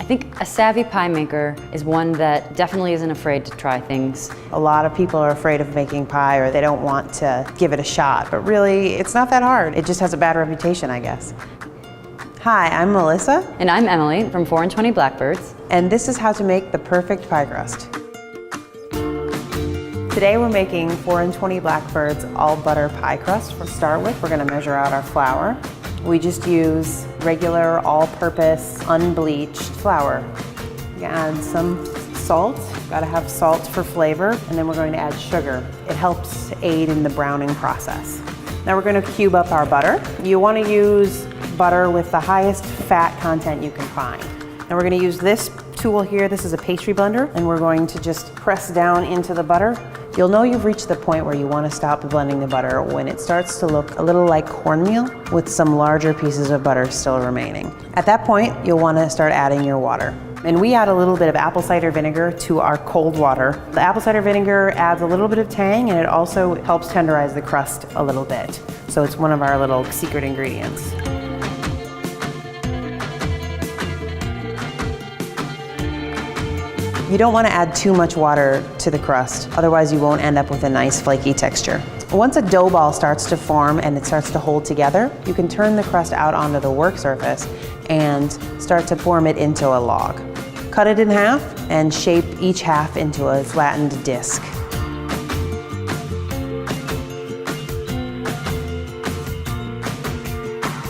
think a savvy pie maker is one that definitely isn't afraid to try things. A lot of people are afraid of making pie or they don't want to give it a shot, but really it's not that hard. It just has a bad reputation, I guess. Hi, I'm Melissa. And I'm Emily from 4 and 20 Blackbirds. And this is how to make the perfect pie crust. Today we're making 4 and 20 Blackbirds all butter pie crust. To start with, we're going to measure out our flour. We just use regular all-purpose unbleached flour. You add some salt. Got to have salt for flavor, and then we're going to add sugar. It helps aid in the browning process. Now we're going to cube up our butter. You want to use butter with the highest fat content you can find. Now we're going to use this tool here. This is a pastry blender, and we're going to just press down into the butter. You'll know you've reached the point where you want to stop blending the butter when it starts to look a little like cornmeal with some larger pieces of butter still remaining. At that point, you'll want to start adding your water. And we add a little bit of apple cider vinegar to our cold water. The apple cider vinegar adds a little bit of tang, and it also helps tenderize the crust a little bit. So it's one of our little secret ingredients. You don't want to add too much water to the crust, otherwise you won't end up with a nice flaky texture. Once a dough ball starts to form and it starts to hold together, you can turn the crust out onto the work surface and start to form it into a log. Cut it in half and shape each half into a flattened disc.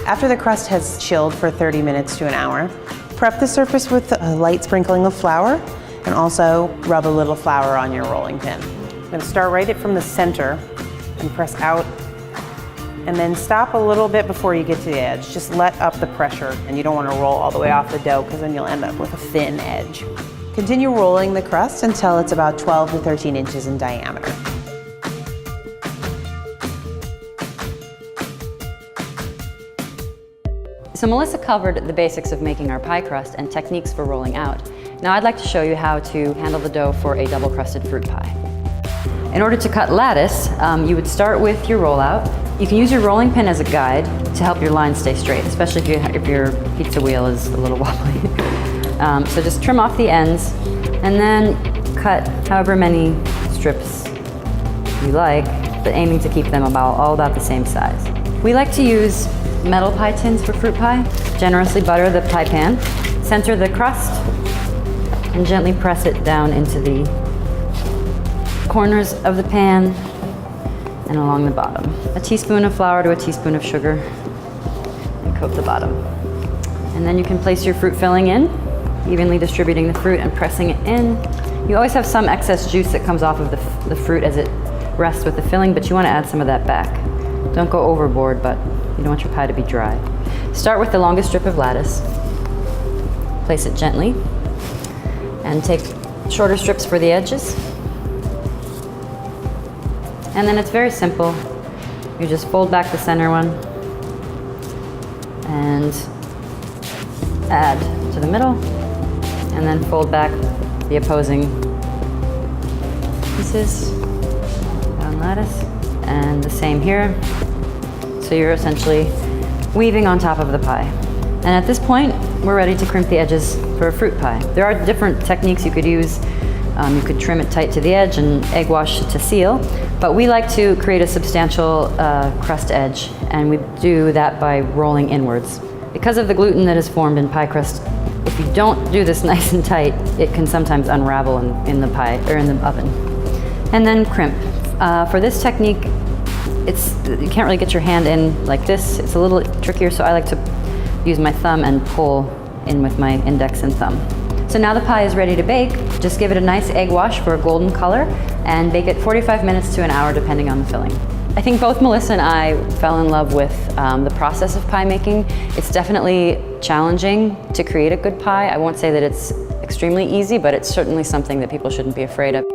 After the crust has chilled for 30 minutes to an hour, prep the surface with a light sprinkling of flour, and also rub a little flour on your rolling pin. I'm going to start right from the center and press out, and then stop a little bit before you get to the edge. Just let up the pressure, and you don't want to roll all the way off the dough because then you'll end up with a thin edge. Continue rolling the crust until it's about 12 to 13 inches in diameter. So Melissa covered the basics of making our pie crust and techniques for rolling out. Now I'd like to show you how to handle the dough for a double crusted fruit pie. In order to cut lattice, you would start with your rollout. You can use your rolling pin as a guide to help your line stay straight, especially if your pizza wheel is a little wobbly. So just trim off the ends and then cut however many strips you like, but aiming to keep them all about the same size. We like to use metal pie tins for fruit pie. Generously butter the pie pan, center the crust, and gently press it down into the corners of the pan and along the bottom. A teaspoon of flour to a teaspoon of sugar, and coat the bottom. And then you can place your fruit filling in, evenly distributing the fruit and pressing it in. You always have some excess juice that comes off of the fruit as it rests with the filling, but you want to add some of that back. Don't go overboard, but you don't want your pie to be dry. Start with the longest strip of lattice. Place it gently and take shorter strips for the edges. And then it's very simple. You just fold back the center one and add to the middle, and then fold back the opposing pieces on lattice, and the same here. So you're essentially weaving on top of the pie. And at this point, we're ready to crimp the edges for a fruit pie. There are different techniques you could use. You could trim it tight to the edge and egg wash to seal, but we like to create a substantial crust edge, and we do that by rolling inwards. Because of the gluten that is formed in pie crust, if you don't do this nice and tight, it can sometimes unravel in the pie or in the oven. And then crimp. For this technique, you can't really get your hand in like this. It's a little trickier, so I like to use my thumb and pull in with my index and thumb. So now the pie is ready to bake. Just give it a nice egg wash for a golden color and bake it 45 minutes to an hour depending on the filling. I think both Melissa and I fell in love with the process of pie making. It's definitely challenging to create a good pie. I won't say that it's extremely easy, but it's certainly something that people shouldn't be afraid of.